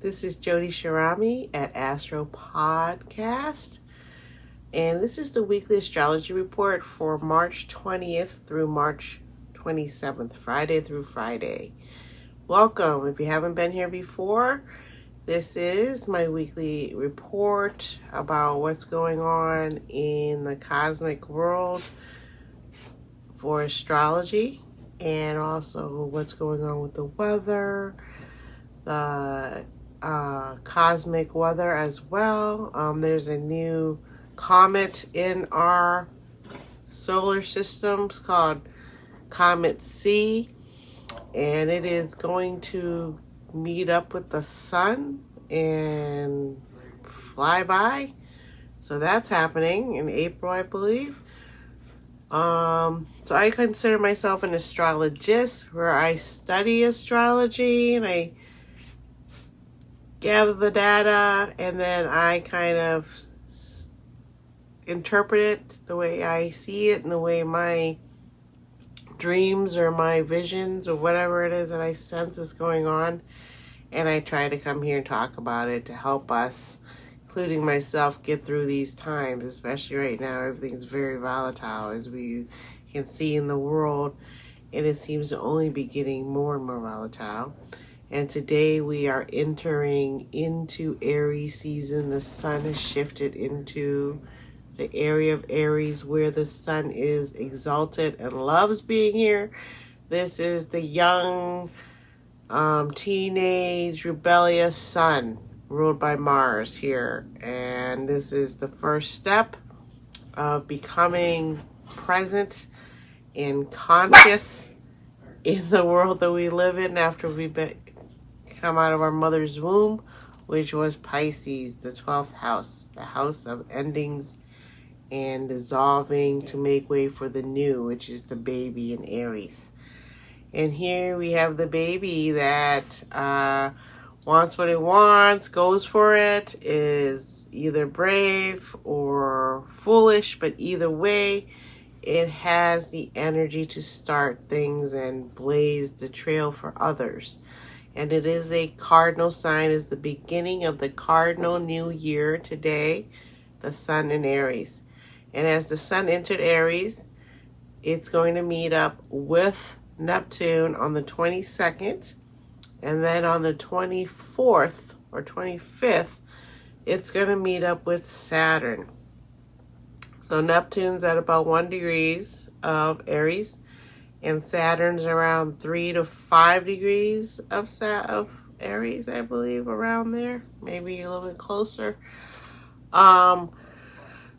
This is Jody Shirami at Astro Podcast, and this is the weekly astrology report for March 20th through March 27th, Friday through Friday. Welcome. If you haven't been here before, this is my weekly report about what's going on in the cosmic world for astrology, and also what's going on with the weather, the cosmic weather as well. There's a new comet in our solar systems called Comet C, and it is going to meet up with the sun and fly by. So that's happening in April, I believe. So I consider myself an astrologist, where I study astrology and I gather the data, and then I kind of interpret it the way I see it and the way my dreams or my visions or whatever it is that I sense is going on. And I try to come here and talk about it to help us, including myself, get through these times, especially right now. Everything's very volatile, as we can see in the world, and it seems to only be getting more and more volatile. And today we are entering into Aries season. The sun has shifted into the area of Aries, where the sun is exalted and loves being here. This is the young, teenage, rebellious sun ruled by Mars here. And this is the first step of becoming present and conscious in the world that we live in after we come out of our mother's womb, which was Pisces, the 12th house, the house of endings and dissolving to make way for the new, which is the baby in Aries. And here we have the baby that wants what it wants, goes for it, is either brave or foolish, but either way, it has the energy to start things and blaze the trail for others. And it is a cardinal sign, is the beginning of the cardinal new year today, the sun in Aries. And as the sun entered Aries, it's going to meet up with Neptune on the 22nd, and then on the 24th or 25th, it's going to meet up with Saturn. So Neptune's at about 1 degrees of Aries, and Saturn's around 3 to 5 degrees of Aries, I believe, around there, maybe a little bit closer.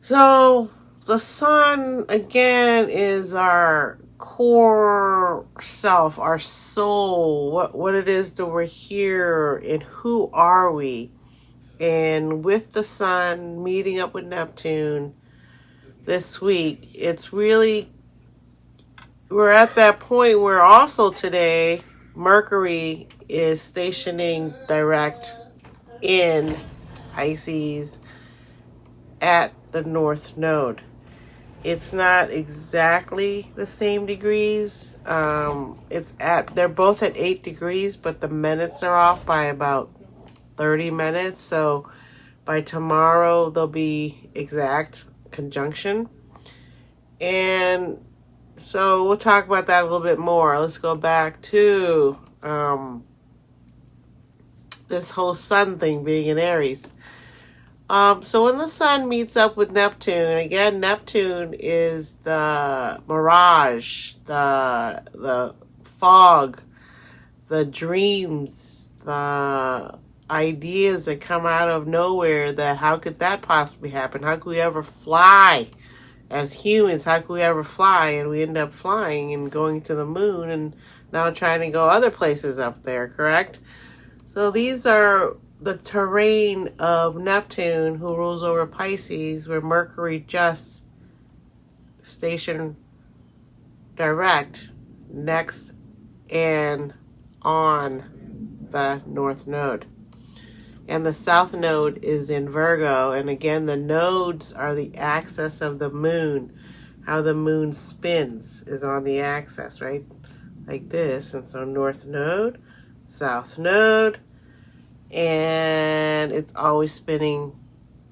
So the sun, again, is our core self, our soul, what it is that we're here, and who are we. And with the sun meeting up with Neptune this week, it's really, we're at that point where also today Mercury is stationing direct in Pisces at the North Node. It's not exactly the same degrees. They're both at 8 degrees, but the minutes are off by about 30 minutes. So by tomorrow, they'll be exact conjunction. And so we'll talk about that a little bit more. Let's go back to this whole sun thing being in Aries. So when the sun meets up with Neptune, again, Neptune is the mirage, the fog, the dreams, the ideas that come out of nowhere, that how could that possibly happen? How could we ever fly as humans? How could we ever fly? And we end up flying and going to the moon and now trying to go other places up there, correct? So these are the terrain of Neptune, who rules over Pisces, where Mercury just stationed direct next and on the North Node. And the South Node is in Virgo. And again, the nodes are the axis of the moon. How the moon spins is on the axis, right? Like this. And so North Node, South Node, and it's always spinning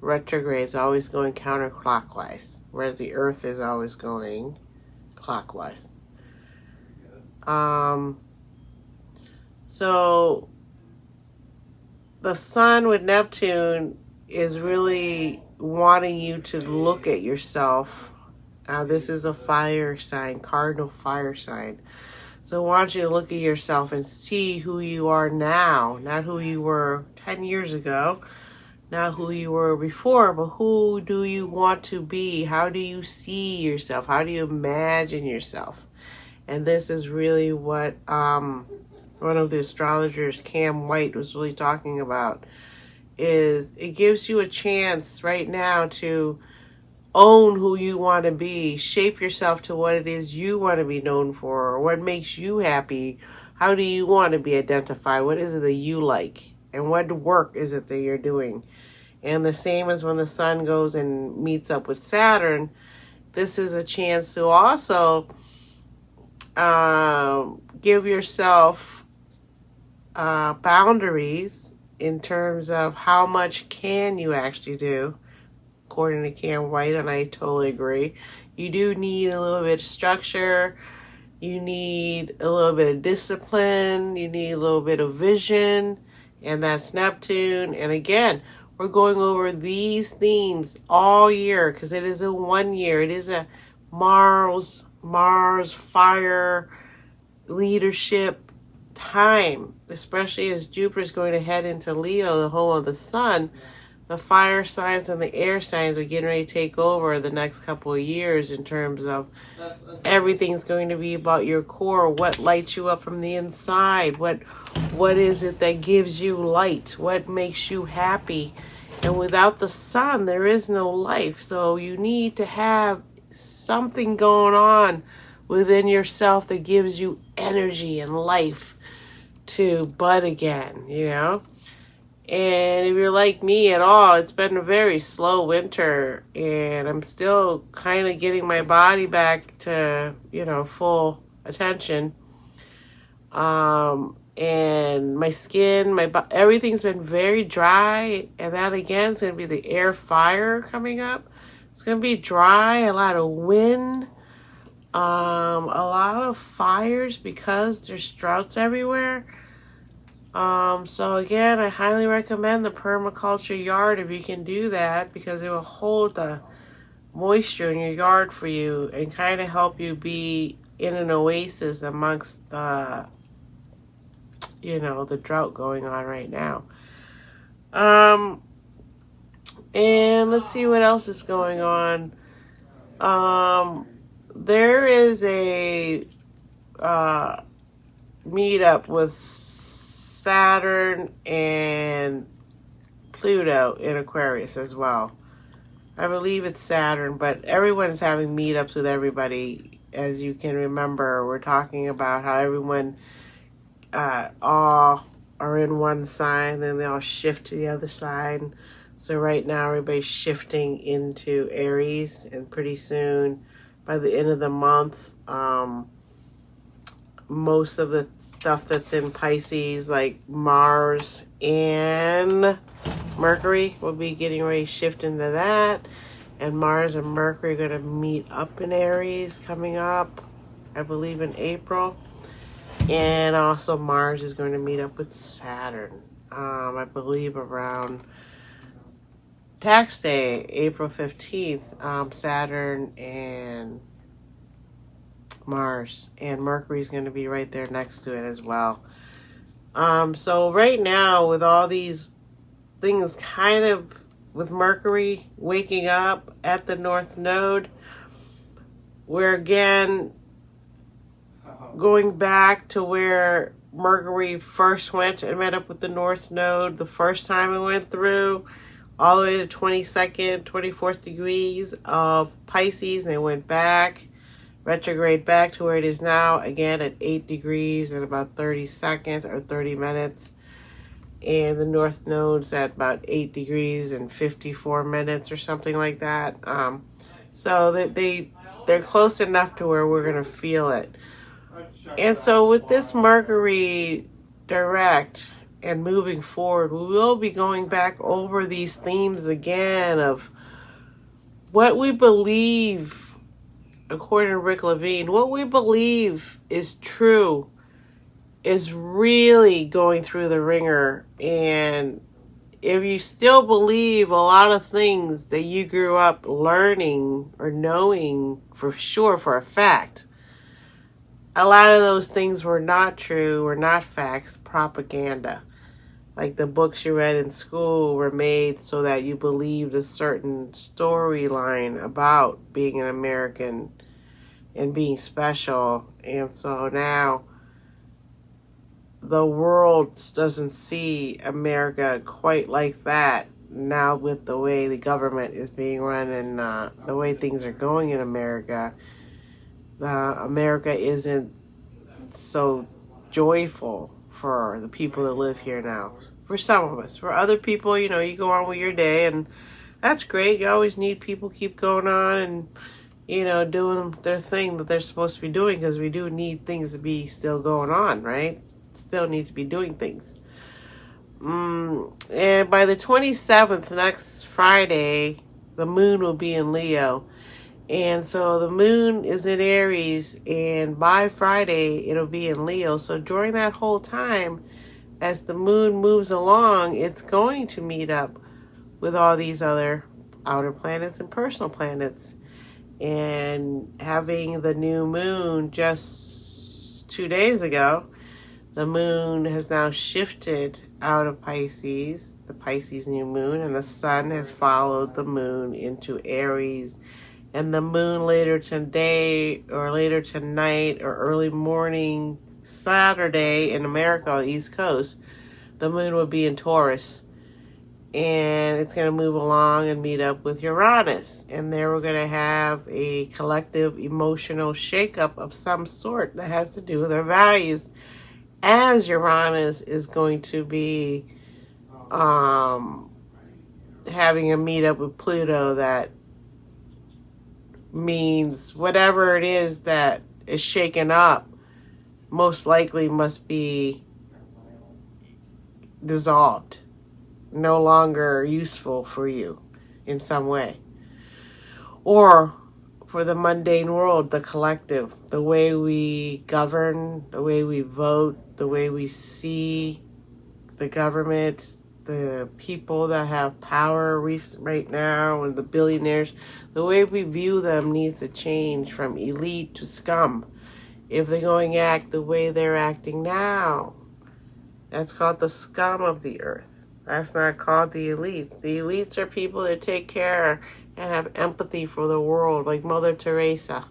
retrograde. It's always going counterclockwise, whereas the Earth is always going clockwise. So the sun with Neptune is really wanting you to look at yourself. This is a fire sign, cardinal fire sign. So I want you to look at yourself and see who you are now, not who you were 10 years ago, not who you were before, but who do you want to be? How do you see yourself? How do you imagine yourself? And this is really what one of the astrologers, Cam White, was really talking about, is it gives you a chance right now to own who you want to be, shape yourself to what it is you want to be known for, or what makes you happy. How do you want to be identified? What is it that you like? And what work is it that you're doing? And the same as when the sun goes and meets up with Saturn, this is a chance to also give yourself boundaries in terms of how much can you actually do. According to Cam White, and I totally agree, you do need a little bit of structure, you need a little bit of discipline, you need a little bit of vision, and that's Neptune. And again, we're going over these themes all year because it is a 1 year. It is a Mars fire leadership time, especially as Jupiter is going to head into Leo, the home of the sun. The fire signs and the air signs are getting ready to take over the next couple of years in terms of everything's going to be about your core, what lights you up from the inside, what is it that gives you light, what makes you happy. And without the sun, there is no life. So you need to have something going on within yourself that gives you energy and life to bud again, you know? And if you're like me at all, it's been a very slow winter, and I'm still kind of getting my body back to, you know, full attention. And my skin, everything's been very dry, and that again is going to be the air fire coming up. It's going to be dry, a lot of wind, a lot of fires because there's droughts everywhere. So again, I highly recommend the permaculture yard if you can do that, because it will hold the moisture in your yard for you and kind of help you be in an oasis amongst the, you know, the drought going on right now. And let's see what else is going on. There is a meetup with Saturn and Pluto in Aquarius as well. I believe it's Saturn, but everyone's having meetups with everybody. As you can remember, we're talking about how everyone all are in one sign, then they all shift to the other side. So right now everybody's shifting into Aries, and pretty soon, by the end of the month, most of the stuff that's in Pisces, like Mars and Mercury, will be getting ready to shift into that. And Mars and Mercury are going to meet up in Aries coming up, I believe, in April. And also Mars is going to meet up with Saturn, I believe around tax day, April 15th, Saturn and Mars, and Mercury is going to be right there next to it as well. So right now, with all these things kind of, with Mercury waking up at the North Node, we're again going back to where Mercury first went and met up with the North Node the first time it went through, all the way to 22nd, 24th degrees of Pisces, and it went back, retrograde back to where it is now, again at 8 degrees in about 30 seconds or 30 minutes. And the North Node's at about 8 degrees and 54 minutes or something like that. So that they're close enough to where we're going to feel it. And so with this Mercury direct, and moving forward, we will be going back over these themes again of what we believe, according to Rick Levine, what we believe is true is really going through the ringer. And if you still believe a lot of things that you grew up learning or knowing for sure, for a fact, a lot of those things were not true, were not facts, propaganda. Like the books you read in school were made so that you believed a certain storyline about being an American and being special. And so now the world doesn't see America quite like that now, with the way the government is being run and the way things are going in America. America isn't so joyful for the people that live here now. For some of us. For other people, you know, you go on with your day, and that's great. You always need people keep going on and, you know, doing their thing that they're supposed to be doing, because we do need things to be still going on, right? Still need to be doing things. And by the 27th, next Friday, the moon will be in Leo. And so the moon is in Aries, and by Friday, it'll be in Leo. So during that whole time, as the moon moves along, it's going to meet up with all these other outer planets and personal planets. And having the new moon just 2 days ago, the moon has now shifted out of Pisces, the Pisces new moon, and the sun has followed the moon into Aries. And the moon later today or later tonight or early morning Saturday in America on the East Coast, the moon will be in Taurus. And it's going to move along and meet up with Uranus. And there we're going to have a collective emotional shakeup of some sort that has to do with our values, as Uranus is going to be having a meetup with Pluto. That means whatever it is that is shaken up most likely must be dissolved, no longer useful for you in some way. Or for the mundane world, the collective, the way we govern, the way we vote, the way we see the government, the people that have power right now, and the billionaires, the way we view them needs to change from elite to scum. If they're going to act the way they're acting now, that's called the scum of the earth. That's not called the elite. The elites are people that take care and have empathy for the world, like Mother Teresa,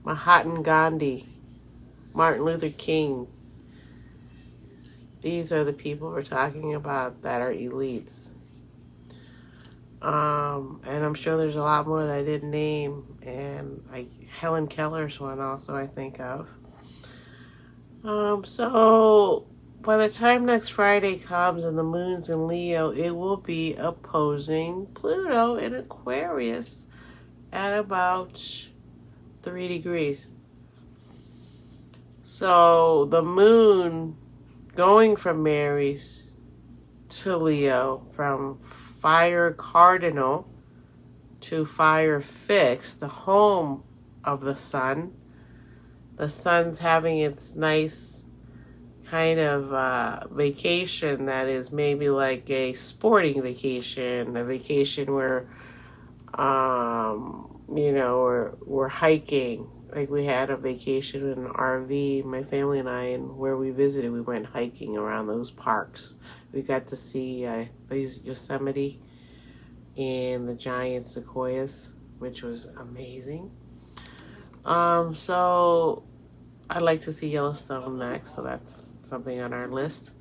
Mahatma Gandhi, Martin Luther King. These are the people we're talking about that are elites. And I'm sure there's a lot more that I didn't name. And Helen Keller's one also I think of. So by the time next Friday comes and the moon's in Leo, it will be opposing Pluto in Aquarius at about 3 degrees. So the moon going from Aries to Leo, from fire cardinal to fire fixed, the home of the sun. The sun's having its nice kind of vacation that is maybe like a sporting vacation, a vacation where, you know, we're hiking. Like we had a vacation in an RV, my family and I, and where we visited, we went hiking around those parks. We got to see these Yosemite and the giant sequoias, which was amazing. So I'd like to see Yellowstone next, so that's something on our list.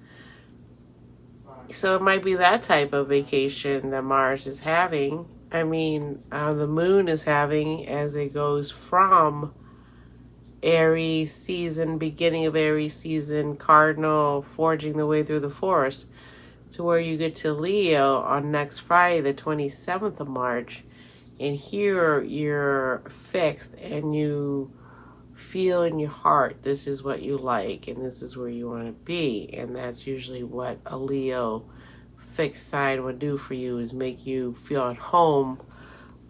So it might be that type of vacation that Mars is having. I mean, the moon is having as it goes from Aries season, beginning of Aries season, cardinal, forging the way through the forest, to where you get to Leo on next Friday, the 27th of March. And here you're fixed and you feel in your heart this is what you like and this is where you want to be. And that's usually what a Leo fixed sign would do for you, is make you feel at home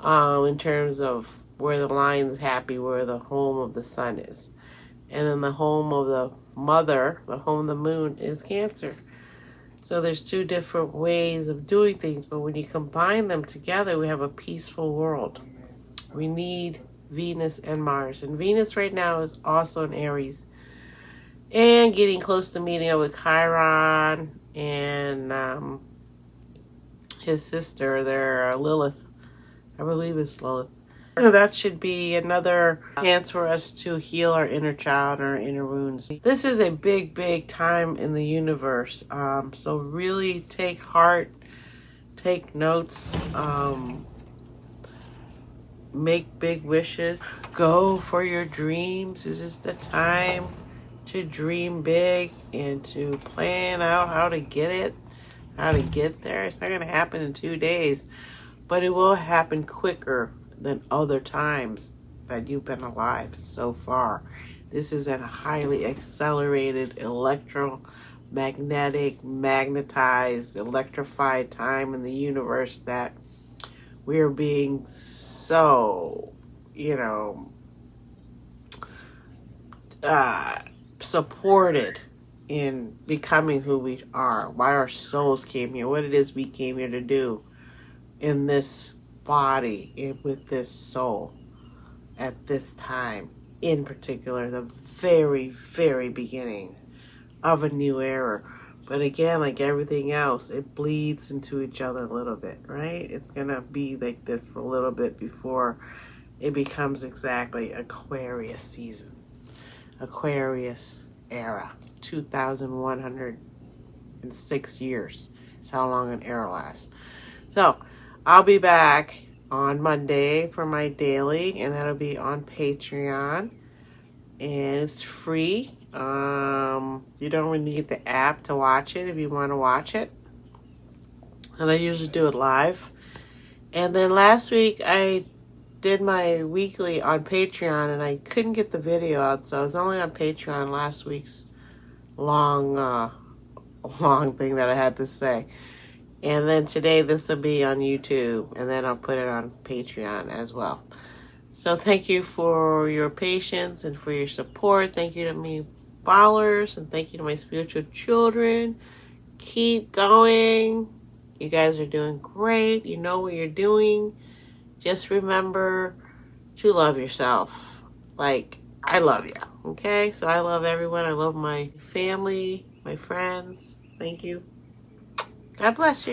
in terms of where the line's happy, where the home of the sun is. And then the home of the mother, the home of the moon, is Cancer. So there's two different ways of doing things, but when you combine them together, we have a peaceful world. We need Venus and Mars. And Venus right now is also in Aries and getting close to meeting up with Chiron and his sister there, Lilith. I believe it's Lilith. That should be another chance for us to heal our inner child and our inner wounds. This is a big, big time in the universe. So really take heart, take notes, make big wishes, go for your dreams. This is the time to dream big and to plan out how to get it, how to get there. It's not going to happen in 2 days, but it will happen quicker than other times that you've been alive so far. This is a highly accelerated electromagnetic, magnetized, electrified time in the universe that we are being so, supported in becoming who we are, why our souls came here, what it is we came here to do in this body, with this soul at this time, in particular, the very, very beginning of a new era. But again, like everything else, it bleeds into each other a little bit, right? It's gonna be like this for a little bit before it becomes exactly Aquarius season, Aquarius era. 2,106 years is how long an era lasts. So I'll be back on Monday for my daily, and that'll be on Patreon, and it's free. You don't really need the app to watch it if you want to watch it, and I usually do it live. And then last week I did my weekly on Patreon, and I couldn't get the video out, so I was only on Patreon last week's long thing that I had to say. And then today this will be on YouTube, and then I'll put it on Patreon as well. So thank you for your patience and for your support. Thank you to me followers, and thank you to my spiritual children. Keep going. You guys are doing great. You know what you're doing. Just remember to love yourself. Like I love you. Okay? So I love everyone. I love my family, my friends. Thank you. God bless you.